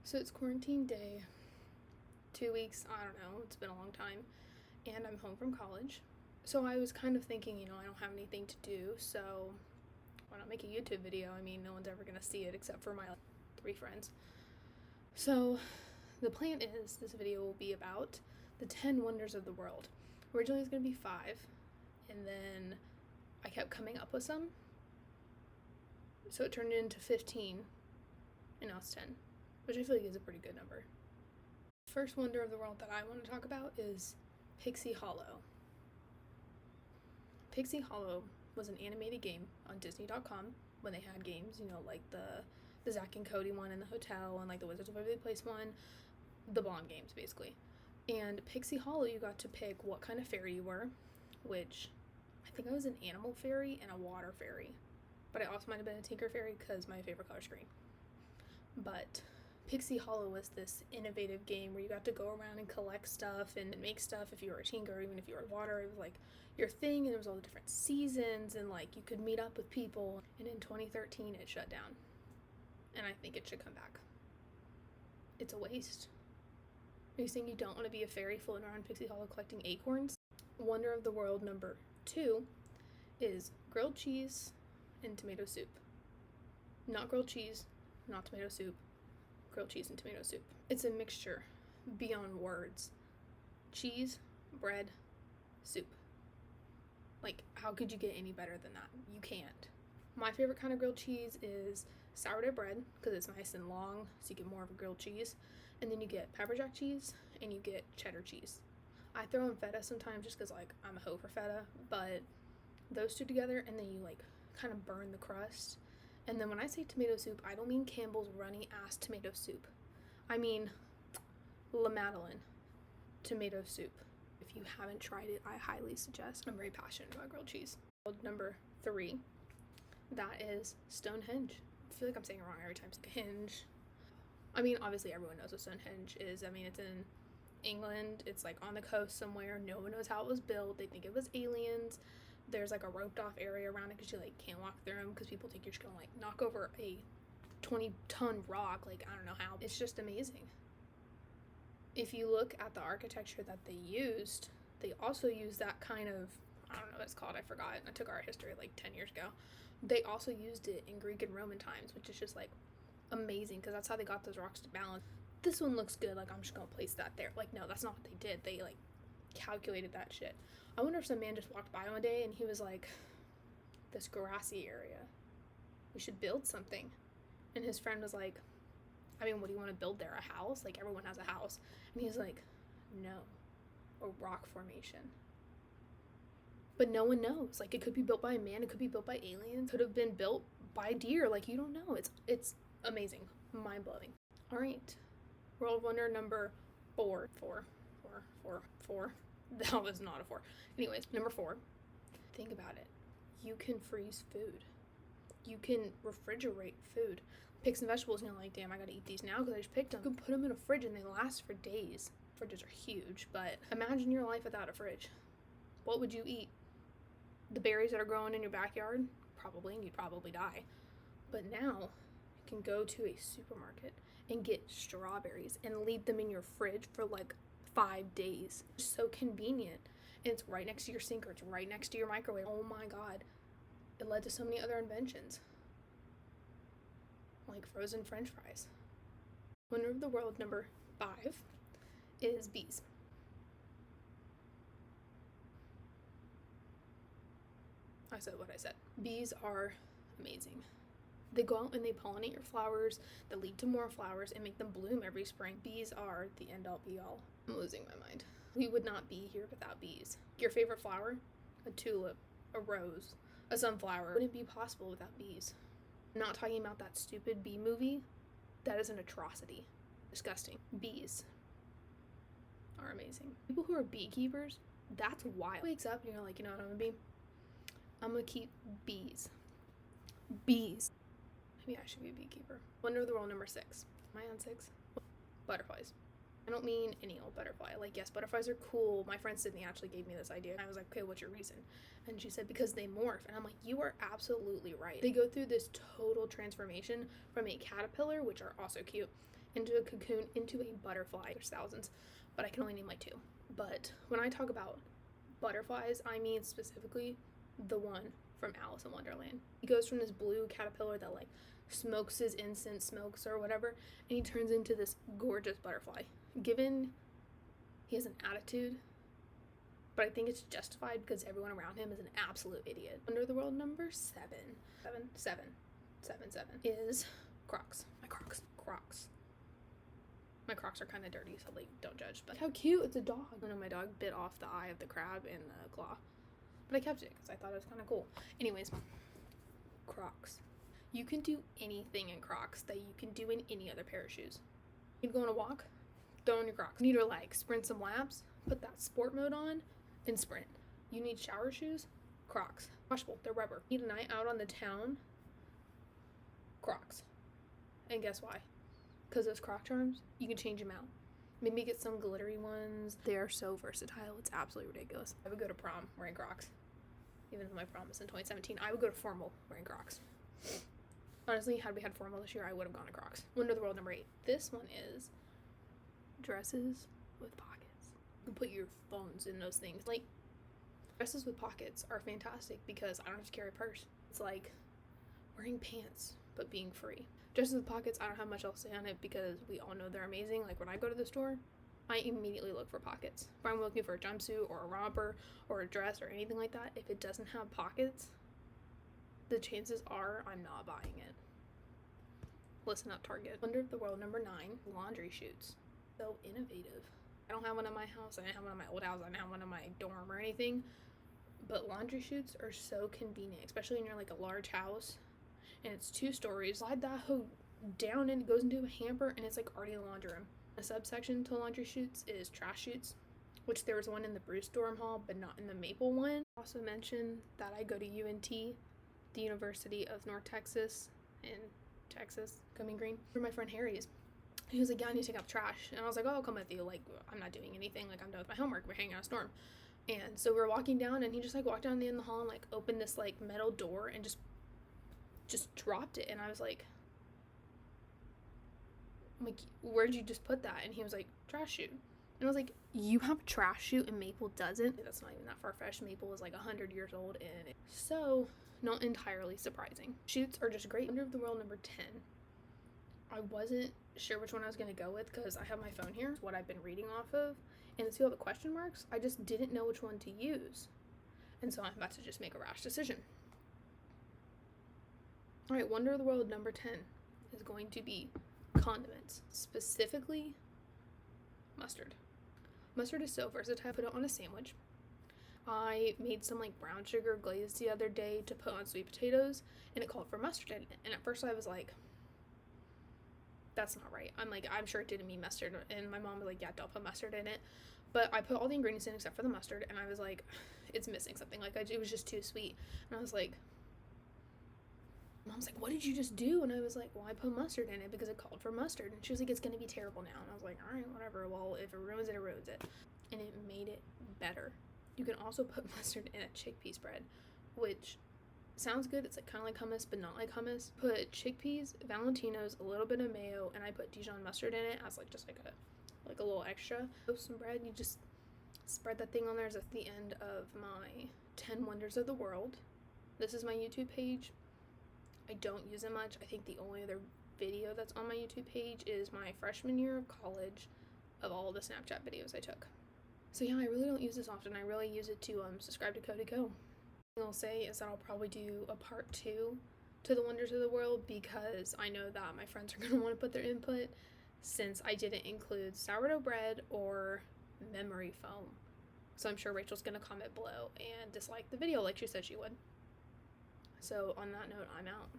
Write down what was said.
So it's quarantine day, 2 weeks, I don't know, it's been a long time, and I'm home from college. So I was kind of thinking, I don't have anything to do, so why not make a YouTube video? I mean, no one's ever gonna see it except for my 3 friends. So the plan is this video will be about the 10 wonders of the world. Originally it was gonna be 5, and then I kept coming up with some, so it turned into 15, and now it's 10, which I feel like is a pretty good number. First wonder of the world that I want to talk about is Pixie Hollow. Pixie Hollow was an animated game on Disney.com when they had games, like the Zack and Cody one in the hotel and like the Wizards of Waverly Place one, the Bond games basically. And Pixie Hollow, you got to pick what kind of fairy you were, which I think I was an animal fairy and a water fairy, but I also might have been a tinker fairy because my favorite color is green. But Pixie Hollow was this innovative game where you got to go around and collect stuff and make stuff if you were a tinker, or even if you were water. It was like your thing, and it was all the different seasons, and like you could meet up with people. And in 2013 it shut down, and I think it should come back. It's a waste. Are you saying you don't want to be a fairy floating around Pixie Hollow collecting acorns? Wonder of the world number 2 is grilled cheese and tomato soup. Not grilled cheese, not tomato soup, grilled cheese and tomato soup. It's a mixture beyond words. Cheese, bread, soup. Like, how could you get any better than that? You can't. My favorite kind of grilled cheese is sourdough bread because it's nice and long, so you get more of a grilled cheese. And then you get pepper jack cheese and you get cheddar cheese. I throw in feta sometimes just because, like, I'm a hoe for feta, but those two together, and then you, like, kind of burn the crust. And then when I say tomato soup, I don't mean Campbell's runny ass tomato soup. I mean La Madeleine tomato soup. If you haven't tried it, I highly suggest. I'm very passionate about grilled cheese. Number 3, that is Stonehenge. I feel like I'm saying it wrong every time. It's like a hinge. I mean, obviously everyone knows what Stonehenge is. I mean, it's in England. It's like on the coast somewhere. No one knows how it was built. They think it was aliens. There's like a roped off area around it because you like can't walk through them because people think you're just gonna like knock over a 20-ton rock. Like, I don't know how. It's just amazing. If you look at the architecture that they used, they also used that kind of, I don't know what it's called, I forgot. I took art history like 10 years ago. They also used it in Greek and Roman times, which is just like amazing because that's how they got those rocks to balance. This one looks good, like I'm just gonna place that there. Like, no, that's not what they did. They like calculated that shit. I wonder if some man just walked by one day and he was like, this grassy area, we should build something. And his friend was like, I mean, what do you want to build there? A house? Like, everyone has a house. And he's like, no, a rock formation. But no one knows. Like, it could be built by a man, it could be built by aliens, could have been built by deer. Like, you don't know. It's amazing, mind-blowing. All right, world wonder number 4. That was not a 4. Anyways, number 4. Think about it. You can freeze food. You can refrigerate food. Pick some vegetables and you're like, damn, I gotta eat these now because I just picked them. You can put them in a fridge and they last for days. Fridges are huge, but imagine your life without a fridge. What would you eat? The berries that are growing in your backyard? Probably, and you'd probably die. But now you can go to a supermarket and get strawberries and leave them in your fridge for like 5 days. It's so convenient. And it's right next to your sink, or it's right next to your microwave. Oh my god. It led to so many other inventions, like frozen french fries. Wonder of the world number 5 is bees. I said what I said. Bees are amazing. They go out and they pollinate your flowers, that lead to more flowers and make them bloom every spring. Bees are the end all be all. I'm losing my mind. We would not be here without bees. Your favorite flower? A tulip, a rose, a sunflower. Wouldn't be possible without bees. I'm not talking about that stupid bee movie. That is an atrocity. Disgusting. Bees are amazing. People who are beekeepers, that's wild. Wakes up and you're like, you know what I'm gonna be? I'm gonna keep bees. Bees. Maybe I should be a beekeeper. Wonder of the world number 6. Am I on 6? Butterflies. I don't mean any old butterfly. Like, yes, butterflies are cool. My friend Sydney actually gave me this idea. I was like, okay, what's your reason? And she said, because they morph. And I'm like, you are absolutely right. They go through this total transformation from a caterpillar, which are also cute, into a cocoon, into a butterfly. There's thousands, but I can only name like 2. But when I talk about butterflies, I mean specifically the one from Alice in Wonderland. He goes from this blue caterpillar that like smokes his incense smokes or whatever, and he turns into this gorgeous butterfly. Given he has an attitude, but I think it's justified because everyone around him is an absolute idiot. Underworld number 7 is Crocs. My Crocs are kind of dirty, so like don't judge. But how cute! It's a dog. I know my dog bit off the eye of the crab in the claw, but I kept it because I thought it was kind of cool. Anyways, Crocs. You can do anything in Crocs that you can do in any other pair of shoes. You go on a walk, throw on your Crocs. You need to like sprint some laps, put that sport mode on, and sprint. You need shower shoes, Crocs. Washable, they're rubber. Need a night out on the town, Crocs. And guess why? Because those Croc charms, you can change them out. Maybe get some glittery ones. They are so versatile, it's absolutely ridiculous. I would go to prom wearing Crocs. Even though my prom was in 2017, I would go to formal wearing Crocs. Honestly, had we had formal this year, I would have gone to Crocs. Wonder of the World number 8. This one is dresses with pockets. You can put your phones in those things. Like, dresses with pockets are fantastic because I don't have to carry a purse. It's like wearing pants, but being free. Dresses with pockets, I don't have much else to say on it because we all know they're amazing. Like when I go to the store, I immediately look for pockets. If I'm looking for a jumpsuit or a romper or a dress or anything like that, if it doesn't have pockets, the chances are I'm not buying it. Listen up, Target. Wonder of the World number 9, laundry chutes. So innovative. I don't have one in my house. I didn't have one in my old house. I didn't have one in my dorm or anything. But laundry chutes are so convenient, especially when you're like a large house and it's 2 stories. Slide that hoe down and it goes into a hamper and it's like already in the laundry room. A subsection to laundry chutes is trash chutes, which there was one in the Bruce dorm hall, but not in the Maple one. Also mention that I go to UNT, the University of North Texas in Texas, Going Green, for my friend Harry's. He was like, yeah, I need to take out the trash. And I was like, oh, I'll come with you. Like, I'm not doing anything. Like, I'm done with my homework. We're hanging out a storm. And so we were walking down and he just like walked down the end of the hall and like opened this like metal door and just dropped it. And I was like, where'd you just put that? And he was like, trash chute. And I was like, you have a trash chute and Maple doesn't? That's not even that far-fetched. Maple is like 100 years old and so not entirely surprising. Chutes are just great. Wonder of the World number 10. I wasn't sure which one I was going to go with because I have my phone here, what I've been reading off of, and see all the question marks. I just didn't know which one to use. And so I'm about to just make a rash decision. Alright, Wonder of the World number 10 is going to be condiments, specifically mustard. Mustard is so versatile. Put it on a sandwich. I made some like brown sugar glaze the other day to put on sweet potatoes, and it called for mustard in it. And at first I was like, that's not right. I'm sure it didn't mean mustard. And my mom was like, yeah, don't put mustard in it. But I put all the ingredients in except for the mustard, and I was like, it's missing something. Like, it was just too sweet. And I was like, Mom's like, what did you just do? And I was like, well, I put mustard in it because it called for mustard. And she was like, it's going to be terrible now. And I was like, all right, whatever. Well, if it ruins it, it ruins it. And it made it better. You can also put mustard in a chickpea spread, which sounds good. It's like kind of like hummus, but not like hummus. Put chickpeas, Valentino's, a little bit of mayo, and I put Dijon mustard in it as like just like a little extra. Toast some bread. You just spread that thing on there. It's at the end of my 10 Wonders of the World. This is my YouTube page. I don't use it much. I think the only other video that's on my YouTube page is my freshman year of college of all the Snapchat videos I took. So yeah, I really don't use this often. I really use it to subscribe to Cody Co. I'll say is that I'll probably do a part 2 to the Wonders of the World because I know that my friends are going to want to put their input since I didn't include sourdough bread or memory foam. So I'm sure Rachel's going to comment below and dislike the video like she said she would. So on that note, I'm out.